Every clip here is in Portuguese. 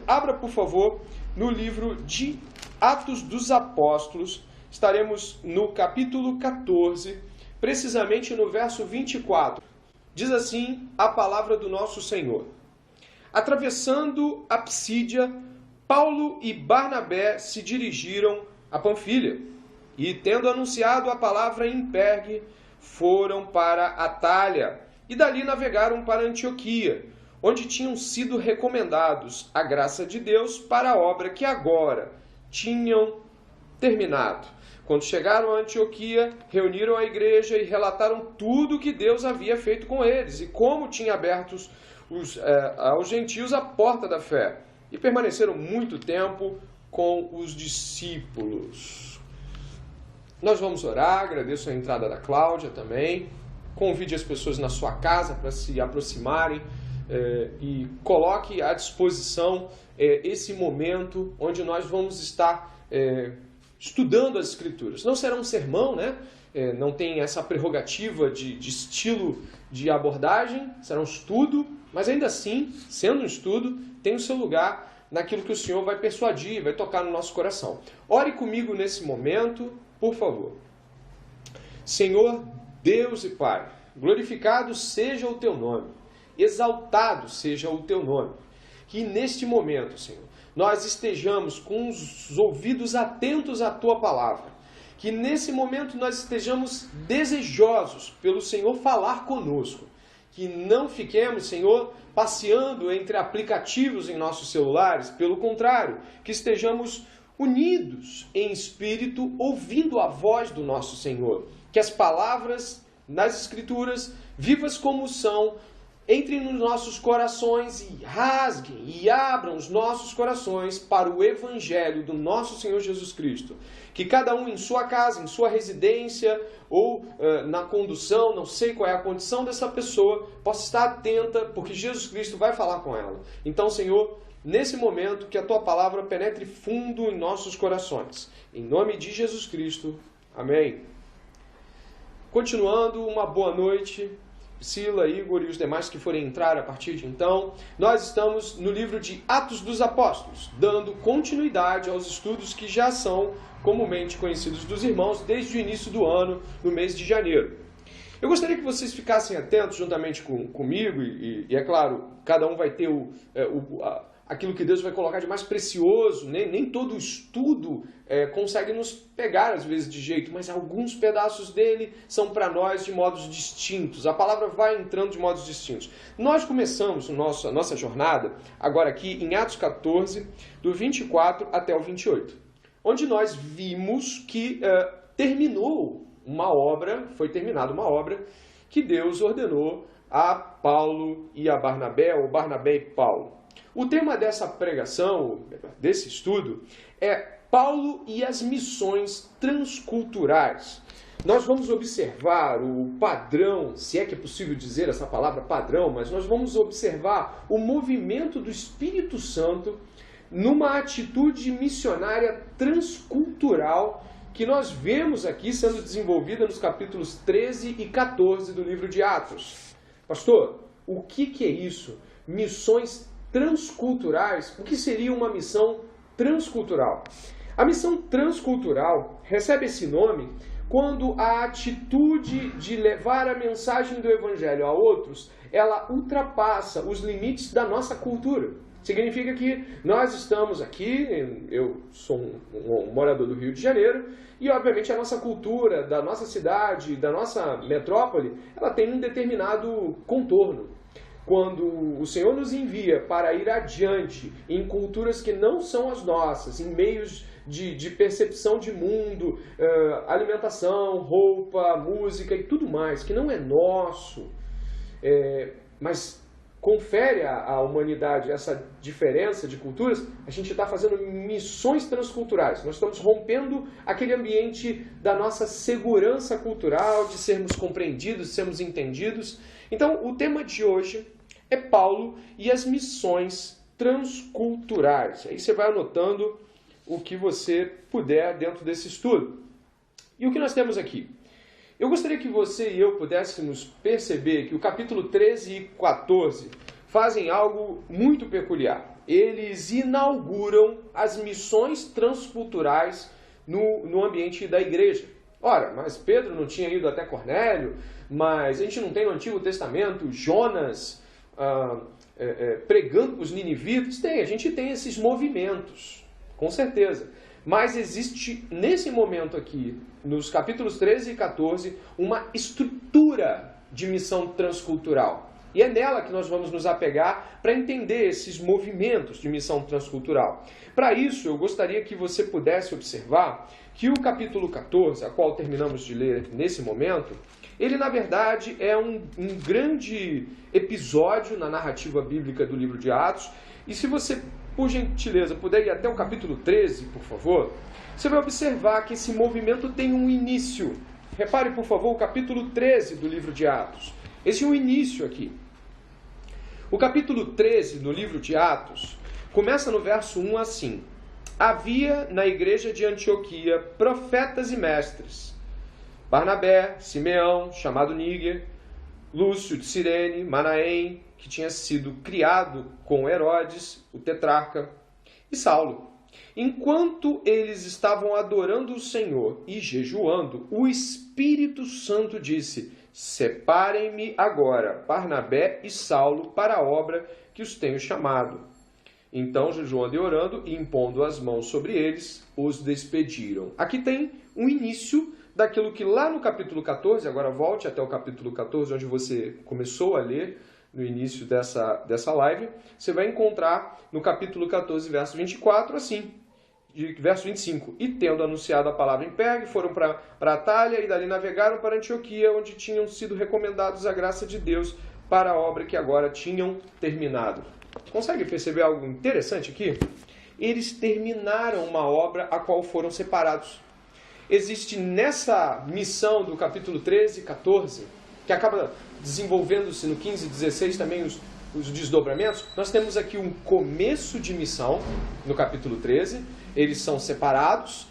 abra, por favor, no livro de Atos dos Apóstolos. Estaremos no capítulo 14, precisamente no verso 24. Diz assim a palavra do nosso Senhor. Atravessando a Psídia, Paulo e Barnabé se dirigiram a Panfilha e, tendo anunciado a palavra em Pergue, foram para Atália e dali navegaram para Antioquia, onde tinham sido recomendados a graça de Deus para a obra que agora tinham terminado. Quando chegaram a Antioquia, reuniram a igreja e relataram tudo o que Deus havia feito com eles e como tinha aberto aos gentios a porta da fé. E permaneceram muito tempo com os discípulos. Nós vamos orar, agradeço a entrada da Cláudia também. Convide as pessoas na sua casa para se aproximarem e coloque à disposição esse momento onde nós vamos estar estudando as Escrituras. Não será um sermão, né? Não tem essa prerrogativa de estilo de abordagem, será um estudo, mas ainda assim, sendo um estudo, tem o seu lugar naquilo que o Senhor vai persuadir, vai tocar no nosso coração. Ore comigo nesse momento, por favor. Senhor, Deus e Pai, glorificado seja o Teu nome, exaltado seja o Teu nome. Que neste momento, Senhor, nós estejamos com os ouvidos atentos à Tua palavra. Que nesse momento nós estejamos desejosos pelo Senhor falar conosco. Que não fiquemos, Senhor, passeando entre aplicativos em nossos celulares. Pelo contrário, que estejamos unidos em espírito, ouvindo a voz do nosso Senhor. Que as palavras nas Escrituras, vivas como são, entrem nos nossos corações e rasguem e abram os nossos corações para o Evangelho do nosso Senhor Jesus Cristo. Que cada um em sua casa, em sua residência ou na condução, não sei qual é a condição dessa pessoa, possa estar atenta, porque Jesus Cristo vai falar com ela. Então, Senhor, nesse momento, que a Tua palavra penetre fundo em nossos corações. Em nome de Jesus Cristo. Amém. Continuando, uma boa noite. Priscila, Igor e os demais que forem entrar a partir de então. Nós estamos no livro de Atos dos Apóstolos, dando continuidade aos estudos que já são comumente conhecidos dos irmãos desde o início do ano, no mês de janeiro. Eu gostaria que vocês ficassem atentos juntamente comigo e é claro, cada um vai ter aquilo que Deus vai colocar de mais precioso. Nem todo estudo consegue nos pegar às vezes de jeito, mas alguns pedaços dele são para nós de modos distintos. A palavra vai entrando de modos distintos. Nós começamos a nossa jornada agora aqui em Atos 14, do 24 até o 28, onde nós vimos que foi terminada uma obra que Deus ordenou a Paulo e a Barnabé, ou Barnabé e Paulo. O tema dessa pregação, desse estudo, é Paulo e as missões transculturais. Nós vamos observar o padrão, se é que é possível dizer essa palavra padrão, mas nós vamos observar o movimento do Espírito Santo numa atitude missionária transcultural que nós vemos aqui sendo desenvolvida nos capítulos 13 e 14 do livro de Atos. Pastor, o que é isso? Missões transculturais. O que seria uma missão transcultural? A missão transcultural recebe esse nome quando a atitude de levar a mensagem do Evangelho a outros, ela ultrapassa os limites da nossa cultura. Significa que nós estamos aqui, eu sou um morador do Rio de Janeiro, e obviamente a nossa cultura, da nossa cidade, da nossa metrópole, ela tem um determinado contorno. Quando o Senhor nos envia para ir adiante em culturas que não são as nossas, em meios de percepção de mundo, alimentação, roupa, música e tudo mais, que não é nosso, mas confere à humanidade essa diferença de culturas, a gente está fazendo missões transculturais. Nós estamos rompendo aquele ambiente da nossa segurança cultural, de sermos compreendidos, de sermos entendidos. Então, o tema de hoje é Paulo e as missões transculturais. Aí você vai anotando o que você puder dentro desse estudo. E o que nós temos aqui? Eu gostaria que você e eu pudéssemos perceber que o capítulo 13 e 14 fazem algo muito peculiar. eles inauguram as missões transculturais no ambiente da igreja. Ora, mas Pedro não tinha ido até Cornélio, mas a gente não tem no Antigo Testamento Jonas pregando para os ninivitas? Tem, a gente tem esses movimentos, com certeza. Mas existe, nesse momento aqui, nos capítulos 13 e 14, uma estrutura de missão transcultural. E é nela que nós vamos nos apegar para entender esses movimentos de missão transcultural. Para isso, eu gostaria que você pudesse observar que o capítulo 14, a qual terminamos de ler nesse momento, ele, na verdade, é um grande episódio na narrativa bíblica do livro de Atos. E se você, por gentileza, puder ir até o capítulo 13, por favor, você vai observar que esse movimento tem um início. Repare, por favor, o capítulo 13 do livro de Atos. Esse é o início aqui. O capítulo 13 do livro de Atos começa no verso 1 assim: Havia na igreja de Antioquia profetas e mestres, Barnabé, Simeão, chamado Níger, Lúcio de Cirene, Manaém, que tinha sido criado com Herodes, o tetrarca, e Saulo. Enquanto eles estavam adorando o Senhor e jejuando, o Espírito Santo disse: Separem-me agora Barnabé e Saulo para a obra que os tenho chamado. Então, jejuando e orando e impondo as mãos sobre eles, os despediram. Aqui tem um início daquilo que lá no capítulo 14, agora volte até o capítulo 14, onde você começou a ler no início dessa live, você vai encontrar no capítulo 14, verso 24, assim, verso 25. E tendo anunciado a palavra em Pergue, foram para Atália e dali navegaram para Antioquia, onde tinham sido recomendados a graça de Deus para a obra que agora tinham terminado. Consegue perceber algo interessante aqui? Eles terminaram uma obra a qual foram separados. Existe nessa missão do capítulo 13 e 14, que acaba desenvolvendo-se no 15 e 16 também os desdobramentos, nós temos aqui um começo de missão no capítulo 13, eles são separados,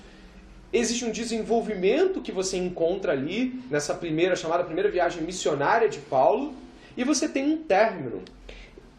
existe um desenvolvimento que você encontra ali nessa chamada primeira viagem missionária de Paulo, e você tem um término.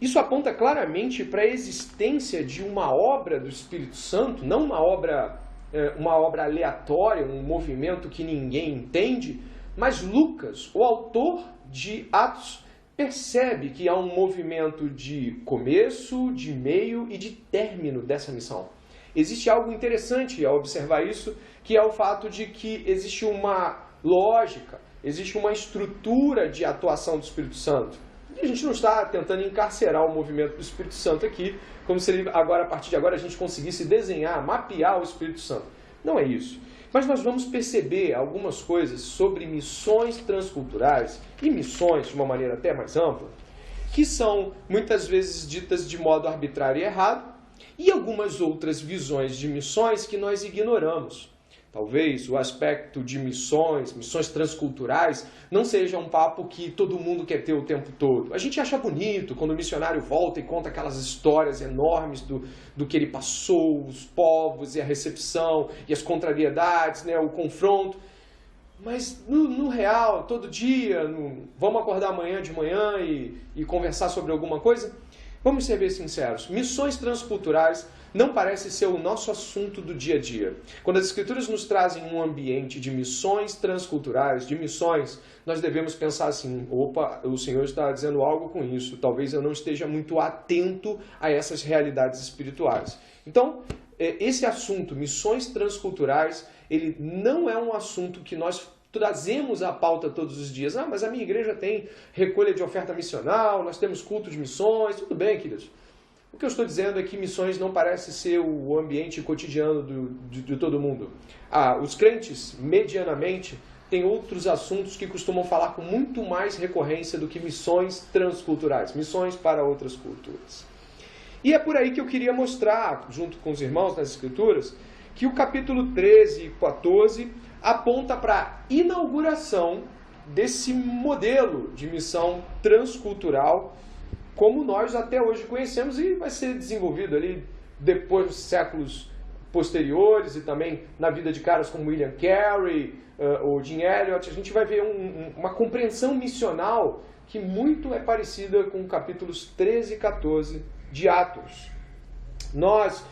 Isso aponta claramente para a existência de uma obra do Espírito Santo, não uma obra aleatória, um movimento que ninguém entende, mas Lucas, o autor de Atos, percebe que há um movimento de começo, de meio e de término dessa missão. Existe algo interessante ao observar isso, que é o fato de que existe uma lógica, existe uma estrutura de atuação do Espírito Santo. E a gente não está tentando encarcerar o movimento do Espírito Santo aqui, como se ele agora, a partir de agora, a gente conseguisse desenhar, mapear o Espírito Santo. Não é isso. Mas nós vamos perceber algumas coisas sobre missões transculturais e missões de uma maneira até mais ampla, que são muitas vezes ditas de modo arbitrário e errado, e algumas outras visões de missões que nós ignoramos. Talvez o aspecto de missões transculturais, não seja um papo que todo mundo quer ter o tempo todo. A gente acha bonito quando o missionário volta e conta aquelas histórias enormes do que ele passou, os povos e a recepção, e as contrariedades, né, o confronto. Mas no real, todo dia, vamos acordar amanhã de manhã e conversar sobre alguma coisa? Vamos ser bem sinceros, missões transculturais não parece ser o nosso assunto do dia a dia. Quando as Escrituras nos trazem um ambiente de missões transculturais, de missões, nós devemos pensar assim: opa, o Senhor está dizendo algo com isso, talvez eu não esteja muito atento a essas realidades espirituais. Então, esse assunto, missões transculturais, ele não é um assunto que nós trazemos à pauta todos os dias. Mas a minha igreja tem recolha de oferta missional, nós temos culto de missões, tudo bem, queridos. O que eu estou dizendo é que missões não parece ser o ambiente cotidiano de todo mundo. Os crentes, medianamente, têm outros assuntos que costumam falar com muito mais recorrência do que missões transculturais, missões para outras culturas. E é por aí que eu queria mostrar, junto com os irmãos nas Escrituras, que o capítulo 13 e 14 aponta para a inauguração desse modelo de missão transcultural, como nós até hoje conhecemos, e vai ser desenvolvido ali depois dos séculos posteriores e também na vida de caras como William Carey ou Jim Elliot. A gente vai ver uma compreensão missional que muito é parecida com capítulos 13 e 14 de Atos. Nós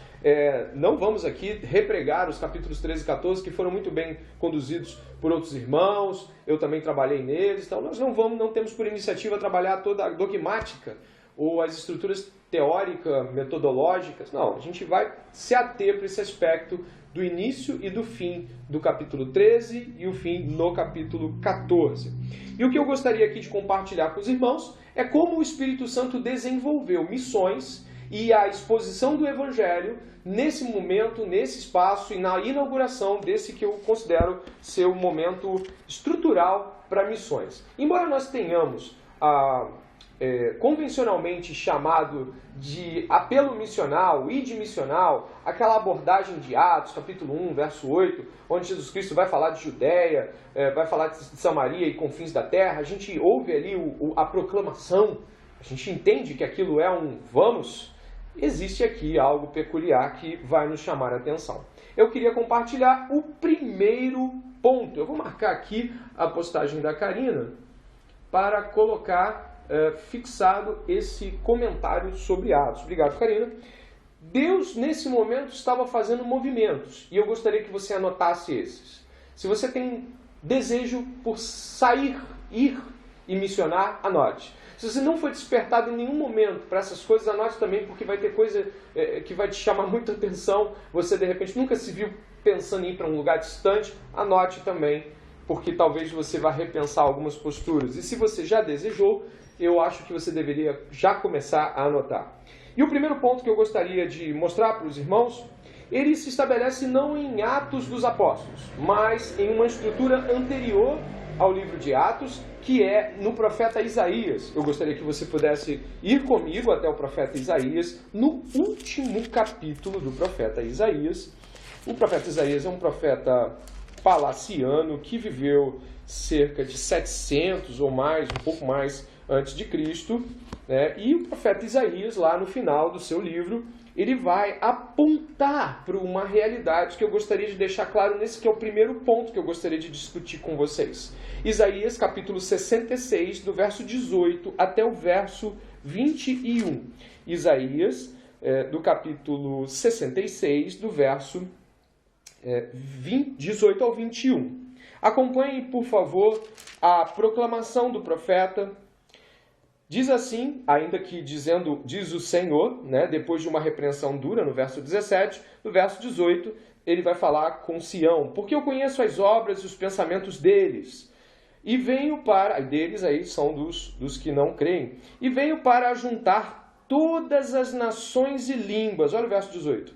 não vamos aqui repregar os capítulos 13 e 14, que foram muito bem conduzidos por outros irmãos, eu também trabalhei neles, então nós não temos por iniciativa trabalhar toda a dogmática ou as estruturas teóricas, metodológicas, não, a gente vai se ater para esse aspecto do início e do fim do capítulo 13 e o fim no capítulo 14. E o que eu gostaria aqui de compartilhar com os irmãos é como o Espírito Santo desenvolveu missões e a exposição do Evangelho nesse momento, nesse espaço e na inauguração desse que eu considero ser um momento estrutural para missões. Embora nós tenhamos convencionalmente chamado de apelo missional, id missional, aquela abordagem de Atos, capítulo 1, verso 8, onde Jesus Cristo vai falar de Judeia, vai falar de Samaria e confins da terra, a gente ouve ali a proclamação, a gente entende que aquilo é um vamos. Existe aqui algo peculiar que vai nos chamar a atenção. Eu queria compartilhar o primeiro ponto. Eu vou marcar aqui a postagem da Karina para colocar fixado esse comentário sobre Atos. Obrigado, Karina. Deus, nesse momento, estava fazendo movimentos. E eu gostaria que você anotasse esses. Se você tem desejo por sair, ir e missionar, anote. Se você não foi despertado em nenhum momento para essas coisas, anote também, porque vai ter coisa que vai te chamar muita atenção. Você, de repente, nunca se viu pensando em ir para um lugar distante. Anote também, porque talvez você vá repensar algumas posturas. E se você já desejou, eu acho que você deveria já começar a anotar. E o primeiro ponto que eu gostaria de mostrar para os irmãos, ele se estabelece não em Atos dos Apóstolos, mas em uma estrutura anterior ao livro de Atos, que é no profeta Isaías. Eu gostaria que você pudesse ir comigo até o profeta Isaías, no último capítulo do profeta Isaías. O profeta Isaías é um profeta palaciano que viveu cerca de 700 ou mais, um pouco mais antes de Cristo, né? E o profeta Isaías, lá no final do seu livro, ele vai apontar para uma realidade que eu gostaria de deixar claro nesse que é o primeiro ponto que eu gostaria de discutir com vocês. Isaías, capítulo 66, do verso 18 até o verso 21. Isaías, do capítulo 66, do verso 18 ao 21. Acompanhe, por favor, a proclamação do profeta. Diz assim, ainda que dizendo, diz o Senhor, né, depois de uma repreensão dura, no verso 17, no verso 18, ele vai falar com Sião, porque eu conheço as obras e os pensamentos deles, e venho para, deles aí são dos que não creem, e venho para juntar todas as nações e línguas, olha o verso 18,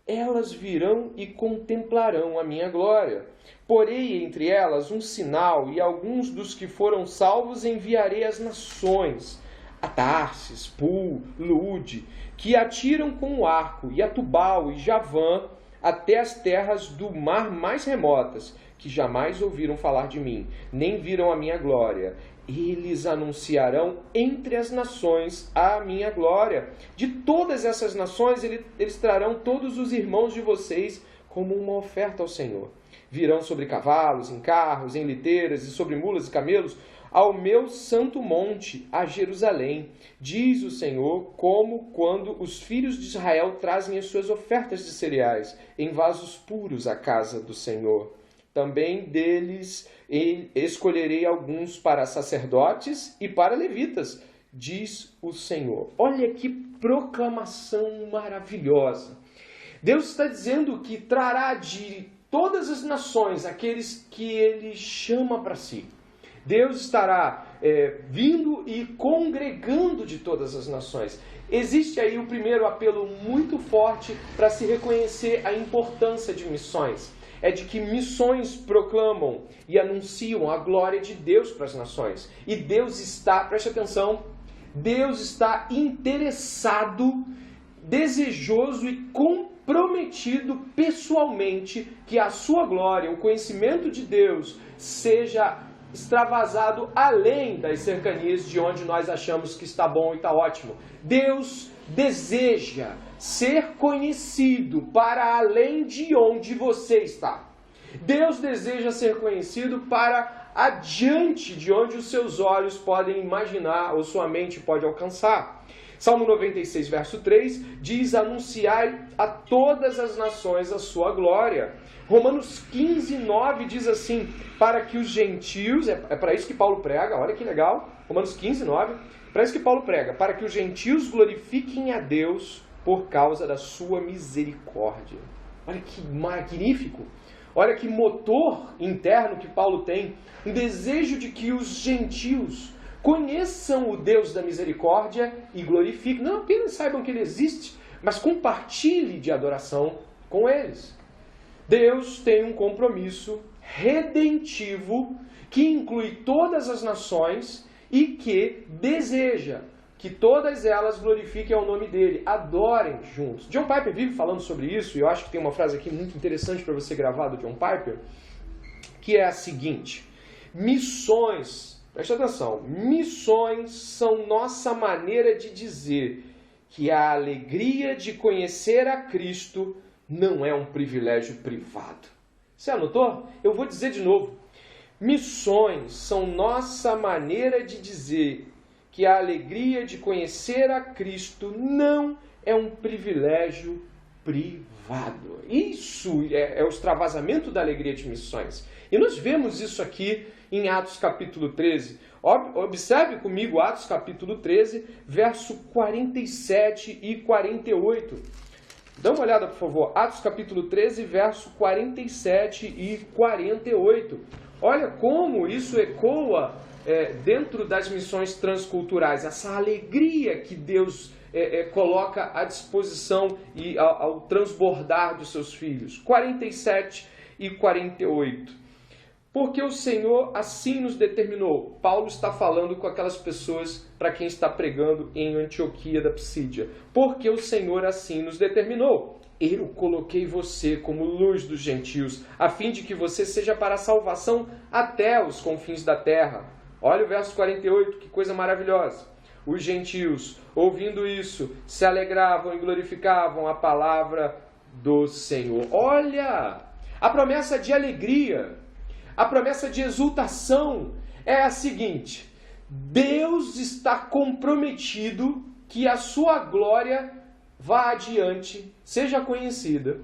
elas virão e contemplarão a minha glória. Porei entre elas um sinal, e alguns dos que foram salvos enviarei às nações, a Tarsis, Pul, Lude, que atiram com o arco, e a Tubal e Javã, até as terras do mar mais remotas, que jamais ouviram falar de mim, nem viram a minha glória. Eles anunciarão entre as nações a minha glória. De todas essas nações, eles trarão todos os irmãos de vocês como uma oferta ao Senhor. Virão sobre cavalos, em carros, em liteiras e sobre mulas e camelos ao meu santo monte, a Jerusalém, diz o Senhor, como quando os filhos de Israel trazem as suas ofertas de cereais em vasos puros à casa do Senhor. Também deles escolherei alguns para sacerdotes e para levitas, diz o Senhor. Olha que proclamação maravilhosa. Deus está dizendo que trará de todas as nações aqueles que Ele chama para si. Deus estará vindo e congregando de todas as nações. Existe aí o primeiro apelo muito forte para se reconhecer a importância de missões. É de que missões proclamam e anunciam a glória de Deus para as nações. E Deus está, preste atenção, Deus está interessado, desejoso e comprometido pessoalmente que a sua glória, o conhecimento de Deus, seja extravasado além das cercanias de onde nós achamos que está bom e está ótimo. Deus deseja ser conhecido para além de onde você está. Deus deseja ser conhecido para adiante de onde os seus olhos podem imaginar ou sua mente pode alcançar. Salmo 96, verso 3, diz: anunciai a todas as nações a sua glória. Romanos 15, 9 diz assim: para que os gentios, é para isso que Paulo prega, olha que legal, Romanos 15, 9, para isso que Paulo prega, para que os gentios glorifiquem a Deus por causa da sua misericórdia. Olha que magnífico, olha que motor interno que Paulo tem, um desejo de que os gentios conheçam o Deus da misericórdia e glorifiquem, não apenas saibam que Ele existe, mas compartilhem de adoração com eles. Deus tem um compromisso redentivo que inclui todas as nações e que deseja que todas elas glorifiquem ao nome dele, adorem juntos. John Piper vive falando sobre isso, e eu acho que tem uma frase aqui muito interessante para você gravar do John Piper, que é a seguinte: missões, preste atenção, missões são nossa maneira de dizer que a alegria de conhecer a Cristo não é um privilégio privado. Você anotou? Eu vou dizer de novo. Missões são nossa maneira de dizer que a alegria de conhecer a Cristo não é um privilégio privado. Isso é o extravasamento da alegria de missões. E nós vemos isso aqui em Atos capítulo 13. Observe comigo Atos capítulo 13, verso 47 e 48. Dá uma olhada, por favor. Atos capítulo 13, verso 47 e 48. Olha como isso ecoa dentro das missões transculturais. Essa alegria que Deus coloca à disposição e ao transbordar dos seus filhos. 47 e 48. Porque o Senhor assim nos determinou. Paulo está falando com aquelas pessoas para quem está pregando em Antioquia da Psídia. Porque o Senhor assim nos determinou. Eu coloquei você como luz dos gentios, a fim de que você seja para a salvação até os confins da terra. Olha o verso 48, que coisa maravilhosa. Os gentios, ouvindo isso, se alegravam e glorificavam a palavra do Senhor. Olha, a promessa de alegria, a promessa de exultação é a seguinte: Deus está comprometido que a sua glória vá adiante, seja conhecida.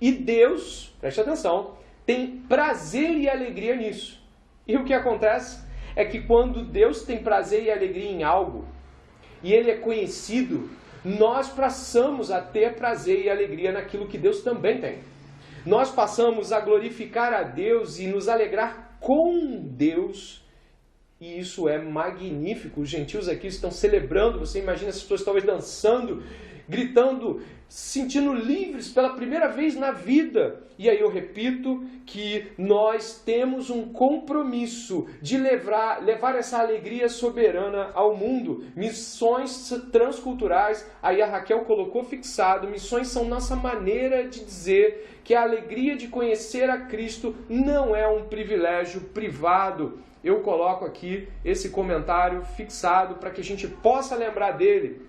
E Deus, preste atenção, tem prazer e alegria nisso. E o que acontece é que quando Deus tem prazer e alegria em algo, e Ele é conhecido, nós passamos a ter prazer e alegria naquilo que Deus também tem. Nós passamos a glorificar a Deus e nos alegrar com Deus. E isso é magnífico. Os gentios aqui estão celebrando. Você imagina as pessoas talvez dançando, gritando, se sentindo livres pela primeira vez na vida. E aí eu repito que nós temos um compromisso de levar essa alegria soberana ao mundo. Missões transculturais, aí a Raquel colocou fixado, missões são nossa maneira de dizer que a alegria de conhecer a Cristo não é um privilégio privado. Eu coloco aqui esse comentário fixado para que a gente possa lembrar dele.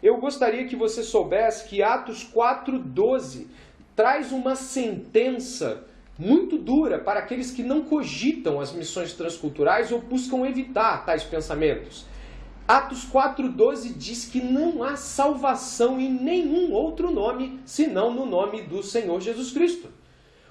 Eu gostaria que você soubesse que Atos 4:12 traz uma sentença muito dura para aqueles que não cogitam as missões transculturais ou buscam evitar tais pensamentos. Atos 4:12 diz que não há salvação em nenhum outro nome, senão no nome do Senhor Jesus Cristo.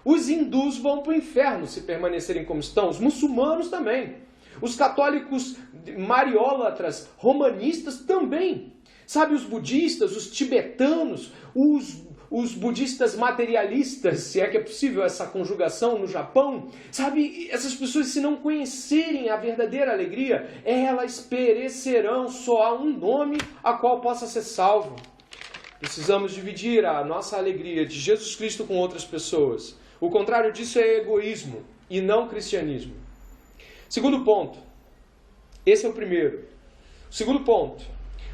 Os hindus vão para o inferno se permanecerem como estão, os muçulmanos também. Os católicos mariólatras, romanistas também. Sabe, os budistas, os tibetanos, os budistas materialistas, se é que é possível essa conjugação no Japão, sabe, essas pessoas, se não conhecerem a verdadeira alegria, elas perecerão. Só há um nome a qual possa ser salvo. Precisamos dividir a nossa alegria de Jesus Cristo com outras pessoas. O contrário disso é egoísmo e não cristianismo. Segundo ponto. Esse é o primeiro. Segundo ponto.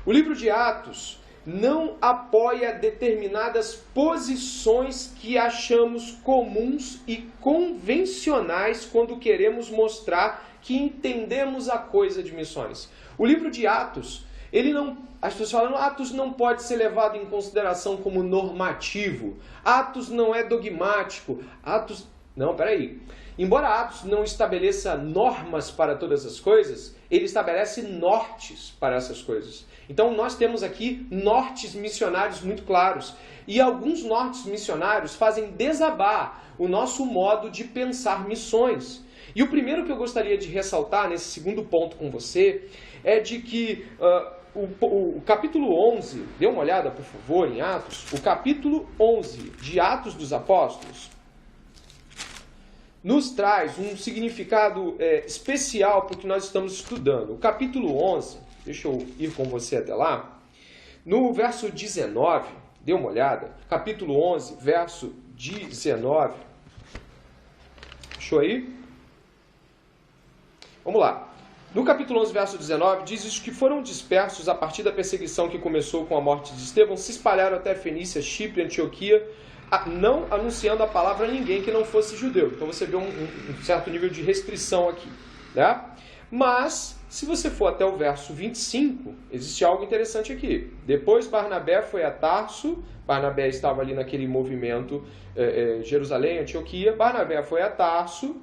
O livro de Atos não apoia determinadas posições que achamos comuns e convencionais quando queremos mostrar que entendemos a coisa de missões. O livro de Atos, as pessoas falam, Atos não pode ser levado em consideração como normativo. Atos não é dogmático. Atos Não, peraí. Embora Atos não estabeleça normas para todas as coisas, ele estabelece nortes para essas coisas. Então nós temos aqui nortes missionários muito claros. E alguns nortes missionários fazem desabar o nosso modo de pensar missões. E o primeiro que eu gostaria de ressaltar nesse segundo ponto com você é de que o capítulo 11, dê uma olhada por favor em Atos, o capítulo 11 de Atos dos Apóstolos nos traz um significado especial para o que nós estamos estudando. O capítulo 11, deixa eu ir com você até lá, no verso 19, dê uma olhada, capítulo 11, verso 19, achou aí? Vamos lá. No capítulo 11, verso 19, diz isso, que foram dispersos a partir da perseguição que começou com a morte de Estevão, se espalharam até Fenícia, Chipre, Antioquia, não anunciando a palavra a ninguém que não fosse judeu. Então você vê um certo nível de restrição aqui, né? Mas, se você for até o verso 25, existe algo interessante aqui. Depois Barnabé foi a Tarso, Barnabé estava ali naquele movimento Jerusalém, Antioquia, Barnabé foi a Tarso,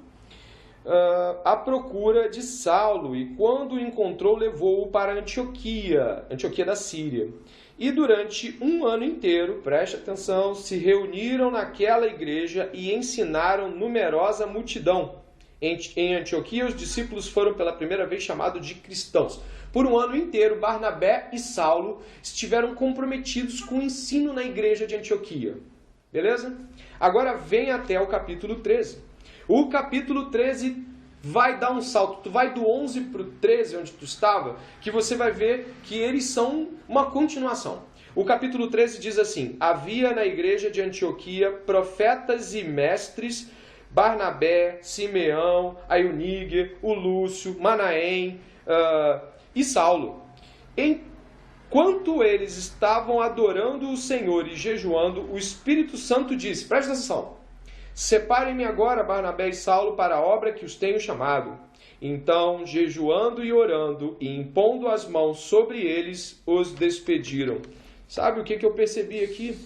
à procura de Saulo, e quando o encontrou, levou-o para Antioquia da Síria. E durante um ano inteiro, preste atenção, se reuniram naquela igreja e ensinaram numerosa multidão. Em Antioquia, os discípulos foram pela primeira vez chamados de cristãos. Por um ano inteiro, Barnabé e Saulo estiveram comprometidos com o ensino na igreja de Antioquia. Beleza? Agora vem até o capítulo 13. O capítulo 13 vai dar um salto. Tu vai do 11 para o 13, onde tu estava, que você vai ver que eles são uma continuação. O capítulo 13 diz assim: havia na igreja de Antioquia profetas e mestres, Barnabé, Simeão, Aioníger, o Lúcio, Manaém e Saulo. Enquanto eles estavam adorando o Senhor e jejuando, o Espírito Santo disse, presta atenção, separem-me agora Barnabé e Saulo para a obra que os tenho chamado. Então, jejuando e orando e impondo as mãos sobre eles, os despediram. Sabe o que eu percebi aqui?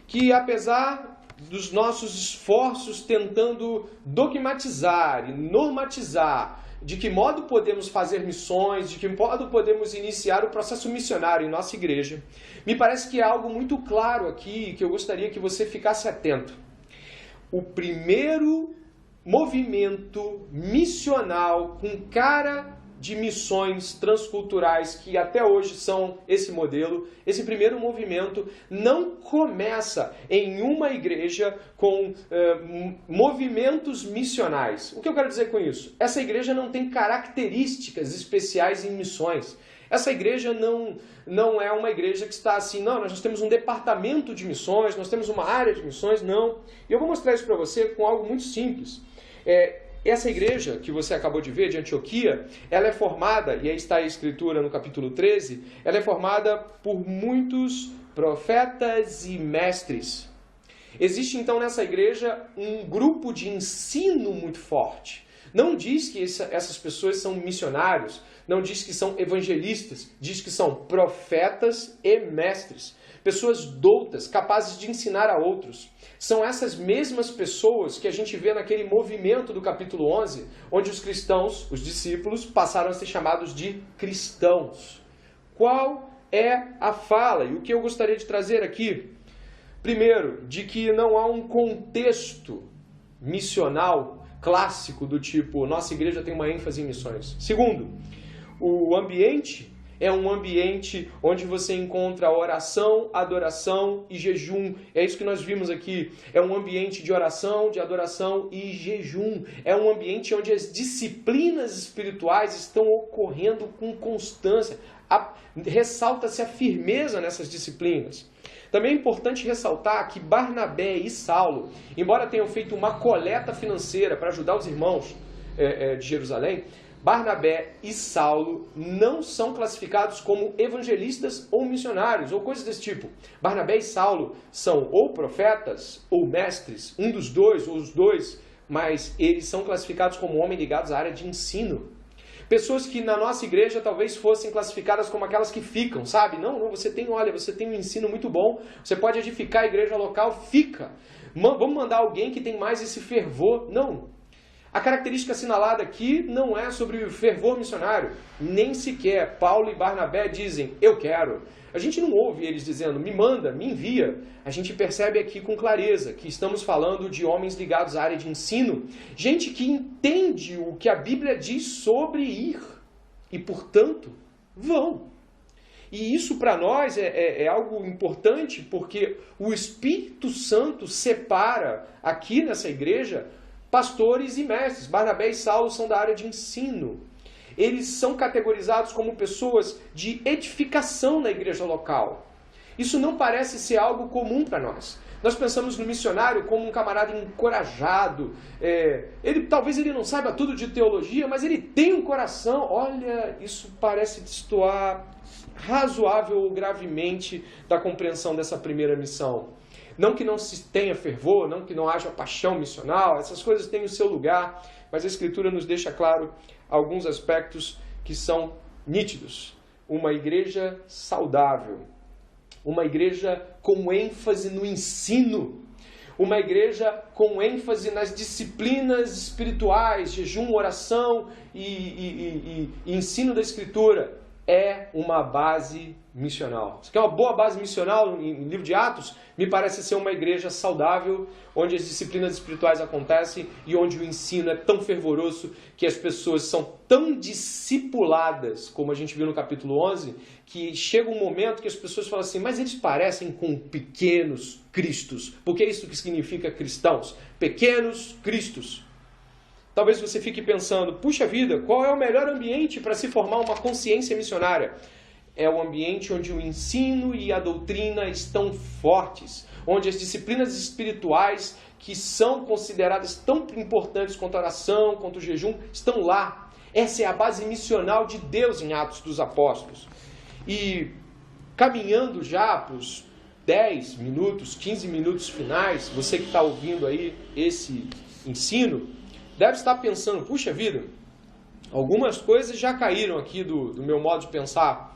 Que apesar dos nossos esforços tentando dogmatizar e normatizar de que modo podemos fazer missões, de que modo podemos iniciar o processo missionário em nossa igreja, me parece que há algo muito claro aqui que eu gostaria que você ficasse atento. O primeiro movimento missional com cara de missões transculturais que até hoje são esse modelo, esse primeiro movimento não começa em uma igreja com movimentos missionais. O que eu quero dizer com isso? Essa igreja não tem características especiais em missões. Essa igreja não é uma igreja que está assim, não, nós temos um departamento de missões, nós temos uma área de missões, não. E eu vou mostrar isso para você com algo muito simples. Essa igreja que você acabou de ver, de Antioquia, ela é formada, e aí está a escritura no capítulo 13, ela é formada por muitos profetas e mestres. Existe então nessa igreja um grupo de ensino muito forte. Não diz que essas pessoas são missionários, não diz que são evangelistas, diz que são profetas e mestres. Pessoas doutas, capazes de ensinar a outros. São essas mesmas pessoas que a gente vê naquele movimento do capítulo 11, onde os cristãos, os discípulos, passaram a ser chamados de cristãos. Qual é a fala? E o que eu gostaria de trazer aqui? Primeiro, de que não há um contexto missional clássico do tipo, nossa igreja tem uma ênfase em missões. Segundo, o ambiente é um ambiente onde você encontra oração, adoração e jejum. É isso que nós vimos aqui. É um ambiente de oração, de adoração e jejum. É um ambiente onde as disciplinas espirituais estão ocorrendo com constância. Ressalta-se a firmeza nessas disciplinas. Também é importante ressaltar que Barnabé e Saulo, embora tenham feito uma coleta financeira para ajudar os irmãos de Jerusalém, Barnabé e Saulo não são classificados como evangelistas ou missionários, ou coisas desse tipo. Barnabé e Saulo são ou profetas ou mestres, um dos dois ou os dois, mas eles são classificados como homens ligados à área de ensino. Pessoas que na nossa igreja talvez fossem classificadas como aquelas que ficam, sabe? Não, você tem um ensino muito bom, você pode edificar a igreja local, fica. Vamos mandar alguém que tem mais esse fervor. Não. A característica assinalada aqui não é sobre o fervor missionário, nem sequer. Paulo e Barnabé dizem, eu quero. A gente não ouve eles dizendo, me manda, me envia. A gente percebe aqui com clareza que estamos falando de homens ligados à área de ensino, gente que entende o que a Bíblia diz sobre ir e, portanto, vão. E isso para nós é algo importante porque o Espírito Santo separa aqui nessa igreja pastores e mestres. Barnabé e Saulo são da área de ensino. Eles são categorizados como pessoas de edificação na igreja local. Isso não parece ser algo comum para nós. Nós pensamos no missionário como um camarada encorajado. Talvez ele não saiba tudo de teologia, mas ele tem um coração. Olha, isso parece destoar razoável ou gravemente da compreensão dessa primeira missão. Não que não se tenha fervor, não que não haja paixão missional, essas coisas têm o seu lugar, mas a Escritura nos deixa claro alguns aspectos que são nítidos. Uma igreja saudável, uma igreja com ênfase no ensino, uma igreja com ênfase nas disciplinas espirituais, jejum, oração e ensino da Escritura, é uma base missional. Você quer uma boa base missional em livro de Atos? Me parece ser uma igreja saudável, onde as disciplinas espirituais acontecem e onde o ensino é tão fervoroso que as pessoas são tão discipuladas, como a gente viu no capítulo 11, que chega um momento que as pessoas falam assim, mas eles parecem com pequenos cristos. Porque é isso que significa cristãos. Pequenos cristos. Talvez você fique pensando, puxa vida, qual é o melhor ambiente para se formar uma consciência missionária? É o ambiente onde o ensino e a doutrina estão fortes, onde as disciplinas espirituais, que são consideradas tão importantes quanto a oração, quanto o jejum, estão lá. Essa é a base missional de Deus em Atos dos Apóstolos. E caminhando já para os 10 minutos, 15 minutos finais, você que está ouvindo aí esse ensino, deve estar pensando, puxa vida, algumas coisas já caíram aqui do meu modo de pensar.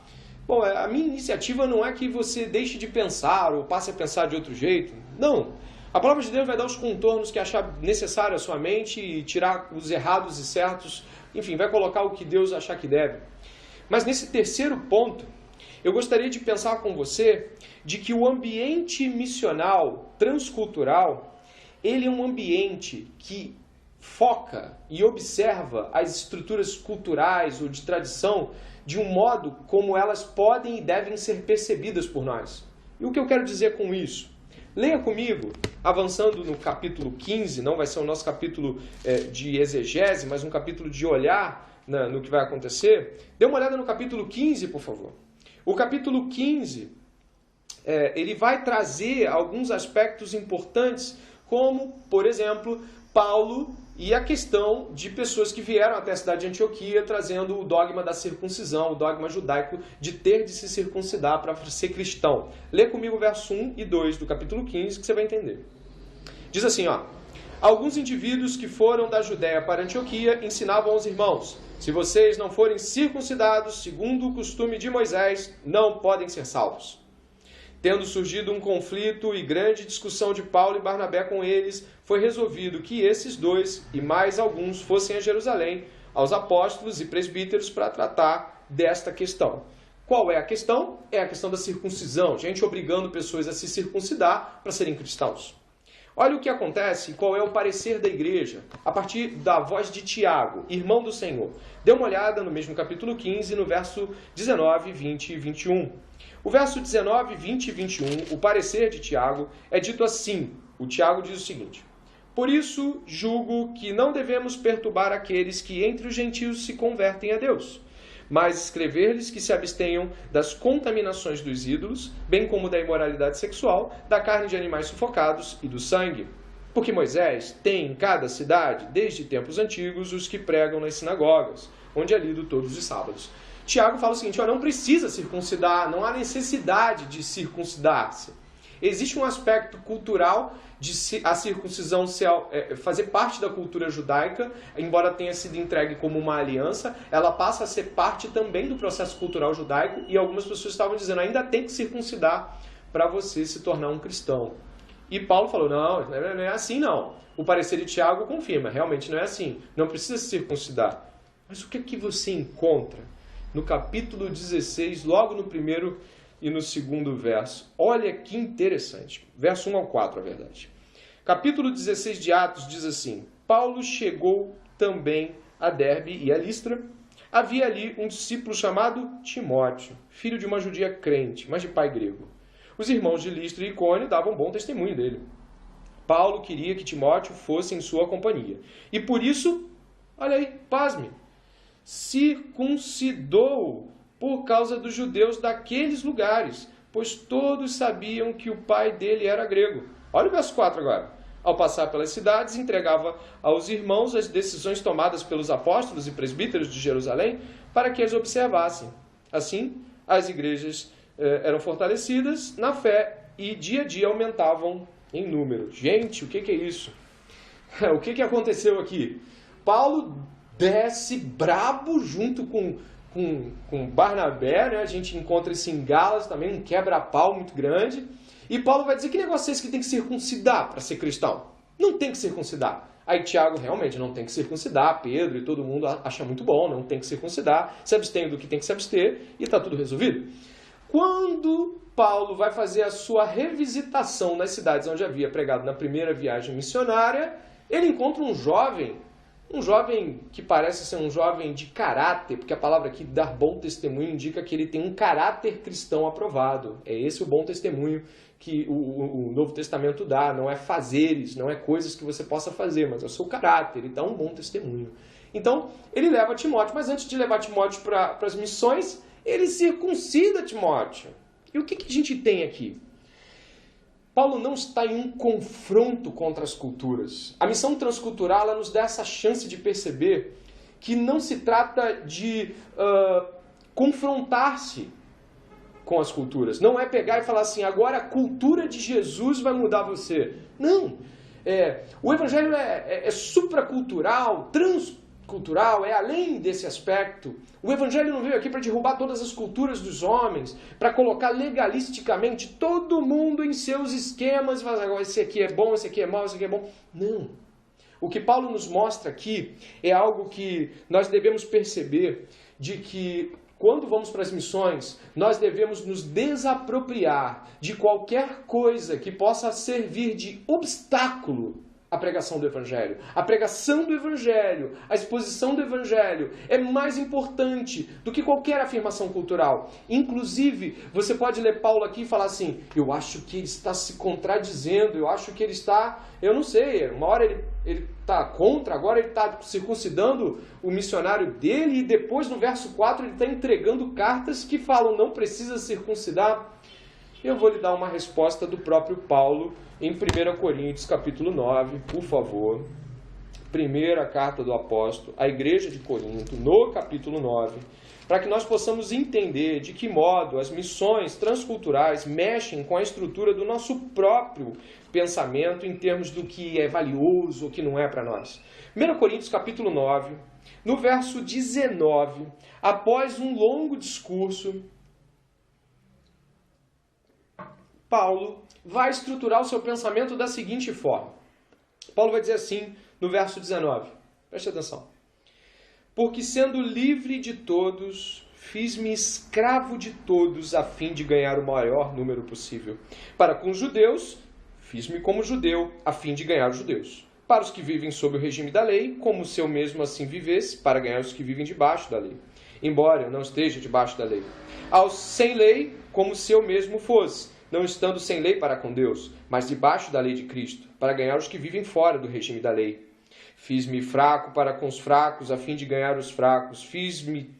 Bom, a minha iniciativa não é que você deixe de pensar ou passe a pensar de outro jeito. Não. A palavra de Deus vai dar os contornos que achar necessário à sua mente e tirar os errados e certos. Enfim, vai colocar o que Deus achar que deve. Mas nesse terceiro ponto, eu gostaria de pensar com você de que o ambiente missional transcultural, ele é um ambiente que foca e observa as estruturas culturais ou de tradição de um modo como elas podem e devem ser percebidas por nós. E o que eu quero dizer com isso? Leia comigo, avançando no capítulo 15, não vai ser o nosso capítulo de exegese, mas um capítulo de olhar no que vai acontecer. Dê uma olhada no capítulo 15, por favor. O capítulo 15, ele vai trazer alguns aspectos importantes, como, por exemplo, Paulo e a questão de pessoas que vieram até a cidade de Antioquia trazendo o dogma da circuncisão, o dogma judaico de ter de se circuncidar para ser cristão. Lê comigo o verso 1 e 2 do capítulo 15 que você vai entender. Diz assim, alguns indivíduos que foram da Judéia para Antioquia ensinavam aos irmãos, se vocês não forem circuncidados segundo o costume de Moisés, não podem ser salvos. Tendo surgido um conflito e grande discussão de Paulo e Barnabé com eles, foi resolvido que esses dois e mais alguns fossem a Jerusalém, aos apóstolos e presbíteros, para tratar desta questão. Qual é a questão? É a questão da circuncisão, gente obrigando pessoas a se circuncidar para serem cristãos. Olha o que acontece e qual é o parecer da igreja, a partir da voz de Tiago, irmão do Senhor. Dê uma olhada no mesmo capítulo 15, no verso 19, 20 e 21. O verso 19, 20 e 21, o parecer de Tiago, é dito assim. O Tiago diz o seguinte: por isso, julgo que não devemos perturbar aqueles que entre os gentios se convertem a Deus, mas escrever-lhes que se abstenham das contaminações dos ídolos, bem como da imoralidade sexual, da carne de animais sufocados e do sangue. Porque Moisés tem em cada cidade, desde tempos antigos, os que pregam nas sinagogas, onde é lido todos os sábados. Tiago fala o seguinte, não precisa circuncidar, não há necessidade de circuncidar-se. Existe um aspecto cultural de a circuncisão fazer parte da cultura judaica, embora tenha sido entregue como uma aliança, ela passa a ser parte também do processo cultural judaico, e algumas pessoas estavam dizendo, ainda tem que circuncidar para você se tornar um cristão. E Paulo falou, não é assim não. O parecer de Tiago confirma, realmente não é assim. Não precisa se circuncidar. Mas o que é que você encontra no capítulo 16, logo no primeiro e no segundo verso? Olha que interessante. Verso 1 ao 4, a verdade. Capítulo 16 de Atos diz assim, Paulo chegou também a Derbe e a Listra. Havia ali um discípulo chamado Timóteo, filho de uma judia crente, mas de pai grego. Os irmãos de Listra e Icônio davam bom testemunho dele. Paulo queria que Timóteo fosse em sua companhia. E por isso, olha aí, pasme, circuncidou por causa dos judeus daqueles lugares, pois todos sabiam que o pai dele era grego. Olha o verso 4 agora. Ao passar pelas cidades, entregava aos irmãos as decisões tomadas pelos apóstolos e presbíteros de Jerusalém para que as observassem. Assim, as igrejas eram fortalecidas na fé e dia a dia aumentavam em número. Gente, o que é isso? O que aconteceu aqui? Paulo desce brabo junto com Barnabé, né? A gente encontra isso em Gálatas também, um quebra-pau muito grande. E Paulo vai dizer, que negócio é esse que tem que circuncidar para ser cristão? Não tem que circuncidar. Aí Tiago realmente não tem que circuncidar, Pedro e todo mundo acha muito bom, não tem que circuncidar, se abstém do que tem que se abster e está tudo resolvido. Quando Paulo vai fazer a sua revisitação nas cidades onde havia pregado na primeira viagem missionária, ele encontra um jovem que parece ser um jovem de caráter, porque a palavra aqui, dar bom testemunho, indica que ele tem um caráter cristão aprovado. É esse o bom testemunho que o Novo Testamento dá, não é fazeres, não é coisas que você possa fazer, mas é o seu caráter, ele dá um bom testemunho. Então, ele leva Timóteo, mas antes de levar Timóteo para as missões, ele circuncida Timóteo. E o que a gente tem aqui? Paulo não está em um confronto contra as culturas. A missão transcultural ela nos dá essa chance de perceber que não se trata de confrontar-se com as culturas. Não é pegar e falar assim, agora a cultura de Jesus vai mudar você. Não. O evangelho é supracultural, transcultural, é além desse aspecto. O evangelho não veio aqui para derrubar todas as culturas dos homens, para colocar legalisticamente todo mundo em seus esquemas, mas agora esse aqui é bom, esse aqui é mau, esse aqui é bom. Não. O que Paulo nos mostra aqui é algo que nós devemos perceber, de que quando vamos para as missões, nós devemos nos desapropriar de qualquer coisa que possa servir de obstáculo à pregação do Evangelho. A pregação do Evangelho, a exposição do Evangelho é mais importante do que qualquer afirmação cultural. Inclusive, você pode ler Paulo aqui e falar assim, eu acho que ele está se contradizendo, eu acho que ele está, eu não sei, uma hora ele está contra, agora ele está circuncidando o missionário dele e depois no verso 4 ele está entregando cartas que falam não precisa circuncidar. Eu vou lhe dar uma resposta do próprio Paulo em 1 Coríntios capítulo 9, por favor. Primeira carta do apóstolo à igreja de Corinto, no capítulo 9, para que nós possamos entender de que modo as missões transculturais mexem com a estrutura do nosso próprio pensamento em termos do que é valioso ou que não é para nós. 1 Coríntios capítulo 9, no verso 19, após um longo discurso, Paulo vai estruturar o seu pensamento da seguinte forma. Paulo vai dizer assim no verso 19. Preste atenção. Porque sendo livre de todos, fiz-me escravo de todos a fim de ganhar o maior número possível. Para com os judeus, fiz-me como judeu a fim de ganhar os judeus. Para os que vivem sob o regime da lei, como se eu mesmo assim vivesse, para ganhar os que vivem debaixo da lei. Embora eu não esteja debaixo da lei. Aos sem lei, como se eu mesmo fosse, não estando sem lei para com Deus, mas debaixo da lei de Cristo, para ganhar os que vivem fora do regime da lei. Fiz-me fraco para com os fracos, a fim de ganhar os fracos. Fiz-me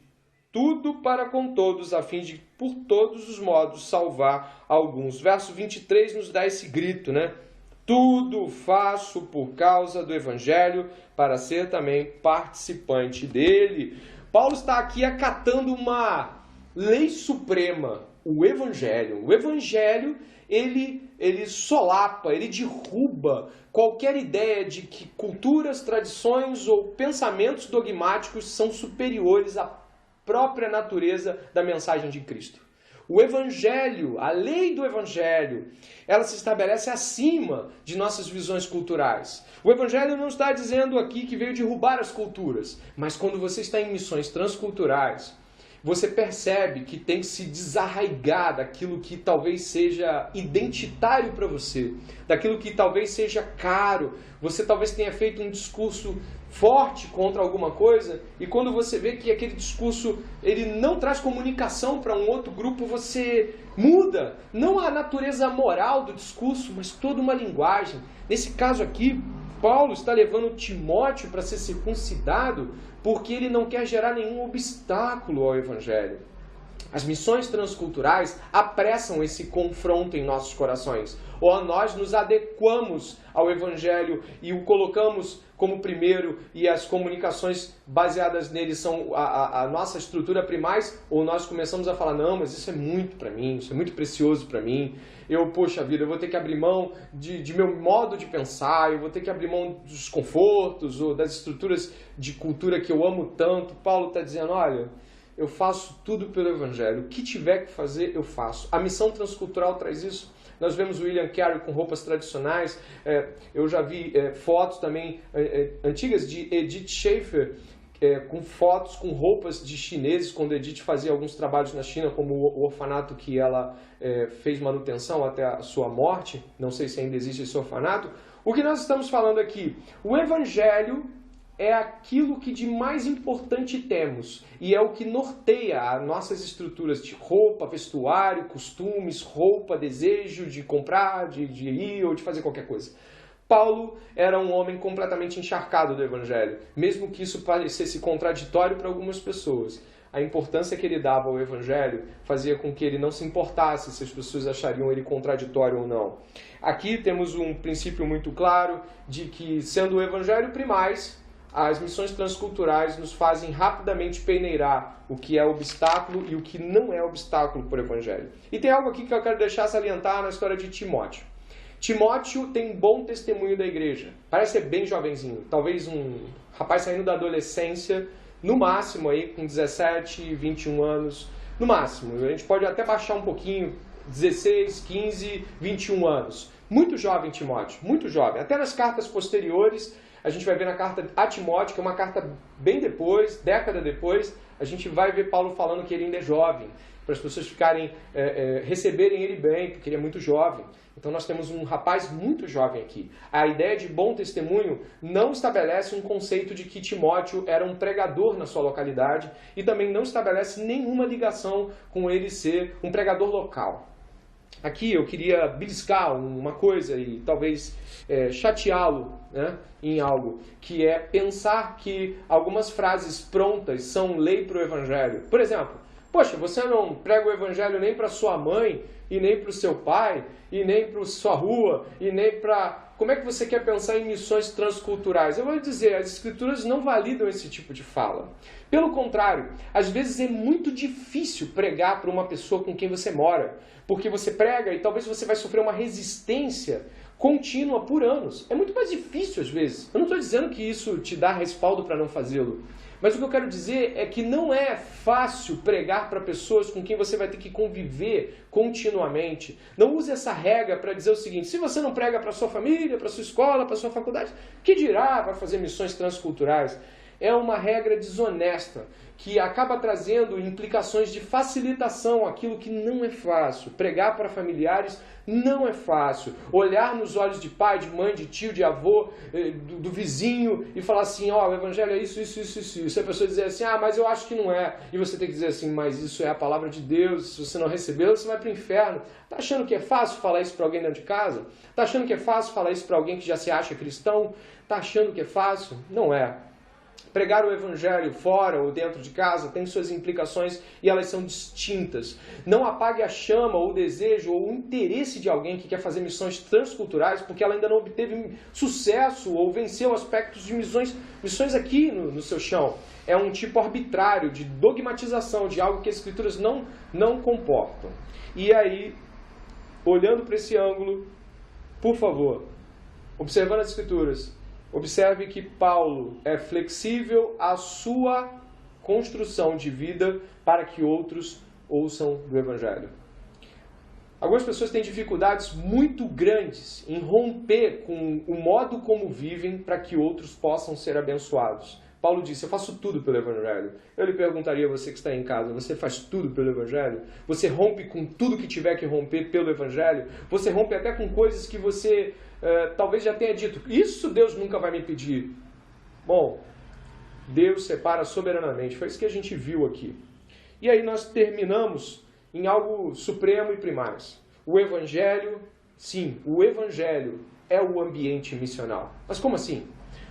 tudo para com todos, a fim de, por todos os modos, salvar alguns. Verso 23 nos dá esse grito, né? Tudo faço por causa do Evangelho, para ser também participante dele. Paulo está aqui acatando uma lei suprema, o Evangelho. O Evangelho ele solapa, ele derruba qualquer ideia de que culturas, tradições ou pensamentos dogmáticos são superiores à própria natureza da mensagem de Cristo. O Evangelho, a lei do Evangelho, ela se estabelece acima de nossas visões culturais. O Evangelho não está dizendo aqui que veio derrubar as culturas, mas quando você está em missões transculturais, você percebe que tem que se desarraigar daquilo que talvez seja identitário para você, daquilo que talvez seja caro. Você talvez tenha feito um discurso forte contra alguma coisa, e quando você vê que aquele discurso ele não traz comunicação para um outro grupo, você muda, não a natureza moral do discurso, mas toda uma linguagem. Nesse caso aqui, Paulo está levando Timóteo para ser circuncidado porque ele não quer gerar nenhum obstáculo ao Evangelho. As missões transculturais apressam esse confronto em nossos corações. Ou nós nos adequamos ao Evangelho e o colocamos como primeiro e as comunicações baseadas nele são a nossa estrutura primais, ou nós começamos a falar, não, mas isso é muito para mim, isso é muito precioso para mim. Poxa vida, eu vou ter que abrir mão de meu modo de pensar, eu vou ter que abrir mão dos confortos ou das estruturas de cultura que eu amo tanto. Paulo está dizendo, olha, eu faço tudo pelo Evangelho. O que tiver que fazer, eu faço. A missão transcultural traz isso. Nós vemos o William Carey com roupas tradicionais. Eu já vi fotos também antigas de Edith Schaefer, com fotos com roupas de chineses, quando Edith fazia alguns trabalhos na China, como o orfanato que ela fez manutenção até a sua morte. Não sei se ainda existe esse orfanato. O que nós estamos falando aqui? O Evangelho é aquilo que de mais importante temos e é o que norteia as nossas estruturas de roupa, vestuário, costumes, roupa, desejo de comprar, de ir ou de fazer qualquer coisa. Paulo era um homem completamente encharcado do Evangelho, mesmo que isso parecesse contraditório para algumas pessoas. A importância que ele dava ao Evangelho fazia com que ele não se importasse se as pessoas achariam ele contraditório ou não. Aqui temos um princípio muito claro de que, sendo o Evangelho primais, as missões transculturais nos fazem rapidamente peneirar o que é obstáculo e o que não é obstáculo por Evangelho. E tem algo aqui que eu quero deixar salientar na história de Timóteo. Timóteo tem bom testemunho da igreja. Parece ser bem jovenzinho. Talvez um rapaz saindo da adolescência, no máximo aí com 17, 21 anos. No máximo. A gente pode até baixar um pouquinho, 16, 15, 21 anos. Muito jovem Timóteo, muito jovem. Até nas cartas posteriores, a gente vai ver na carta a Timóteo, que é uma carta bem depois, década depois, a gente vai ver Paulo falando que ele ainda é jovem, para as pessoas receberem ele bem, porque ele é muito jovem. Então nós temos um rapaz muito jovem aqui. A ideia de bom testemunho não estabelece um conceito de que Timóteo era um pregador na sua localidade e também não estabelece nenhuma ligação com ele ser um pregador local. Aqui eu queria beliscar uma coisa e talvez chateá-lo, né, em algo, que é pensar que algumas frases prontas são lei para o Evangelho. Por exemplo, poxa, você não prega o Evangelho nem para sua mãe, e nem para o seu pai, e nem para sua rua, e nem para... Como é que você quer pensar em missões transculturais? Eu vou dizer, as Escrituras não validam esse tipo de fala. Pelo contrário, às vezes é muito difícil pregar para uma pessoa com quem você mora, porque você prega e talvez você vai sofrer uma resistência contínua por anos. É muito mais difícil às vezes. Eu não estou dizendo que isso te dá respaldo para não fazê-lo. Mas o que eu quero dizer é que não é fácil pregar para pessoas com quem você vai ter que conviver continuamente. Não use essa regra para dizer o seguinte: se você não prega para sua família, para sua escola, para sua faculdade, que dirá vai fazer missões transculturais? É uma regra desonesta, que acaba trazendo implicações de facilitação, aquilo que não é fácil. Pregar para familiares não é fácil. Olhar nos olhos de pai, de mãe, de tio, de avô, do vizinho e falar assim, ó, o Evangelho é isso, isso, isso, isso. Se a pessoa dizer assim, ah, mas eu acho que não é. E você tem que dizer assim, mas isso é a palavra de Deus. Se você não recebê-la, você vai para o inferno. Tá achando que é fácil falar isso para alguém dentro de casa? Tá achando que é fácil falar isso para alguém que já se acha cristão? Tá achando que é fácil? Não é. Pregar o Evangelho fora ou dentro de casa tem suas implicações e elas são distintas. Não apague a chama ou o desejo ou o interesse de alguém que quer fazer missões transculturais porque ela ainda não obteve sucesso ou venceu aspectos de missões aqui no seu chão. É um tipo arbitrário de dogmatização de algo que as Escrituras não comportam. E aí olhando para esse ângulo, por favor, observando as Escrituras, observe que Paulo é flexível à sua construção de vida para que outros ouçam do Evangelho. Algumas pessoas têm dificuldades muito grandes em romper com o modo como vivem para que outros possam ser abençoados. Paulo disse, eu faço tudo pelo Evangelho. Eu lhe perguntaria a você que está em casa, você faz tudo pelo Evangelho? Você rompe com tudo que tiver que romper pelo Evangelho? Você rompe até com coisas que você talvez já tenha dito, isso Deus nunca vai me pedir. Bom, Deus separa soberanamente, foi isso que a gente viu aqui. E aí nós terminamos em algo supremo e primário. O Evangelho, sim, o Evangelho é o ambiente missional. Mas como assim?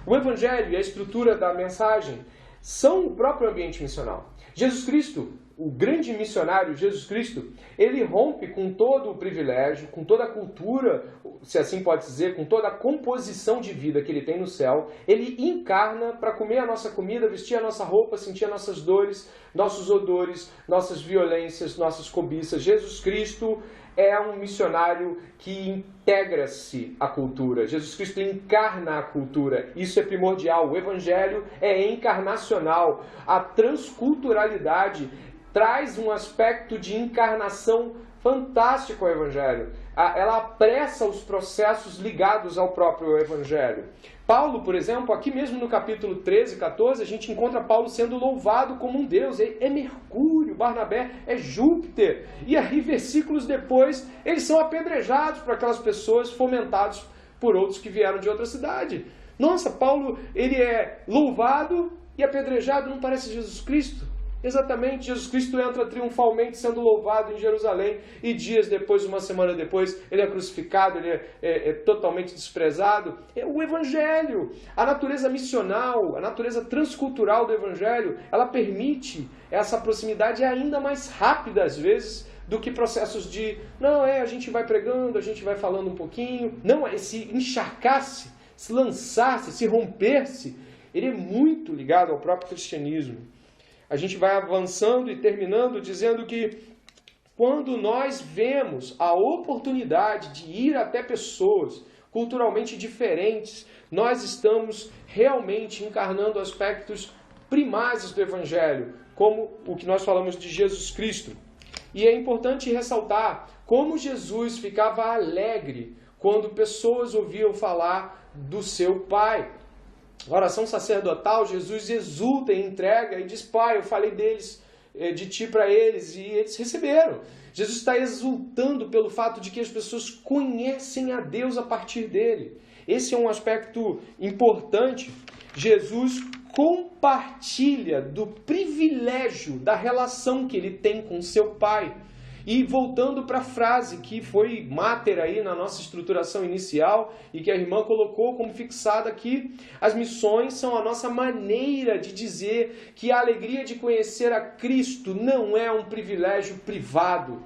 O Evangelho e a estrutura da mensagem são o próprio ambiente missional. Jesus Cristo, o grande missionário Jesus Cristo, ele rompe com todo o privilégio, com toda a cultura, se assim pode dizer, com toda a composição de vida que ele tem no céu. Ele encarna para comer a nossa comida, vestir a nossa roupa, sentir as nossas dores, nossos odores, nossas violências, nossas cobiças. Jesus Cristo é um missionário que integra-se à cultura. Jesus Cristo encarna a cultura. Isso é primordial. O Evangelho é encarnacional. A transculturalidade traz um aspecto de encarnação fantástico ao Evangelho. Ela apressa os processos ligados ao próprio Evangelho. Paulo, por exemplo, aqui mesmo no capítulo 13, 14, a gente encontra Paulo sendo louvado como um Deus. É Mercúrio, Barnabé é Júpiter. E aí, versículos depois, eles são apedrejados por aquelas pessoas, fomentados por outros que vieram de outra cidade. Nossa, Paulo, ele é louvado e apedrejado, não parece Jesus Cristo? Exatamente, Jesus Cristo entra triunfalmente sendo louvado em Jerusalém e dias depois, uma semana depois, ele é crucificado, ele é totalmente desprezado. É o Evangelho, a natureza missional, a natureza transcultural do Evangelho, ela permite essa proximidade ainda mais rápida às vezes do que processos de, a gente vai pregando, a gente vai falando um pouquinho. Não, se encharcar-se, se lançar-se, se romper-se, ele é muito ligado ao próprio cristianismo. A gente vai avançando e terminando dizendo que quando nós vemos a oportunidade de ir até pessoas culturalmente diferentes, nós estamos realmente encarnando aspectos primários do Evangelho, como o que nós falamos de Jesus Cristo. E é importante ressaltar como Jesus ficava alegre quando pessoas ouviam falar do seu Pai. A oração sacerdotal, Jesus exulta e entrega e diz, Pai, eu falei de ti para eles, e eles receberam. Jesus está exultando pelo fato de que as pessoas conhecem a Deus a partir dele. Esse é um aspecto importante. Jesus compartilha do privilégio da relação que ele tem com seu Pai. E voltando para a frase que foi máter aí na nossa estruturação inicial e que a irmã colocou como fixada aqui, as missões são a nossa maneira de dizer que a alegria de conhecer a Cristo não é um privilégio privado.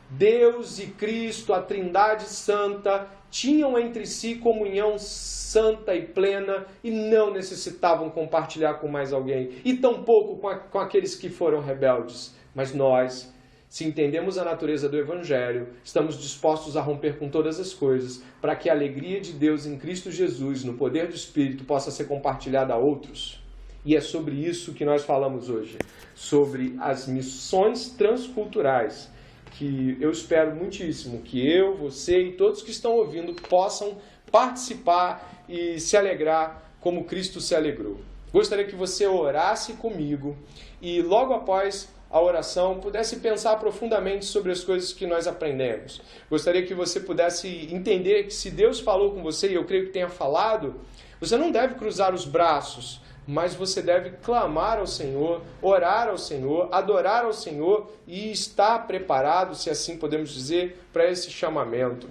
Deus e Cristo, a Trindade Santa, tinham entre si comunhão santa e plena e não necessitavam compartilhar com mais alguém, e tampouco com aqueles que foram rebeldes. Mas nós, se entendemos a natureza do Evangelho, estamos dispostos a romper com todas as coisas para que a alegria de Deus em Cristo Jesus, no poder do Espírito, possa ser compartilhada a outros. E é sobre isso que nós falamos hoje, sobre as missões transculturais, que eu espero muitíssimo que eu, você e todos que estão ouvindo possam participar e se alegrar como Cristo se alegrou. Gostaria que você orasse comigo e logo após a oração pudesse pensar profundamente sobre as coisas que nós aprendemos. Gostaria que você pudesse entender que se Deus falou com você, e eu creio que tenha falado, você não deve cruzar os braços, mas você deve clamar ao Senhor, orar ao Senhor, adorar ao Senhor e estar preparado, se assim podemos dizer, para esse chamamento.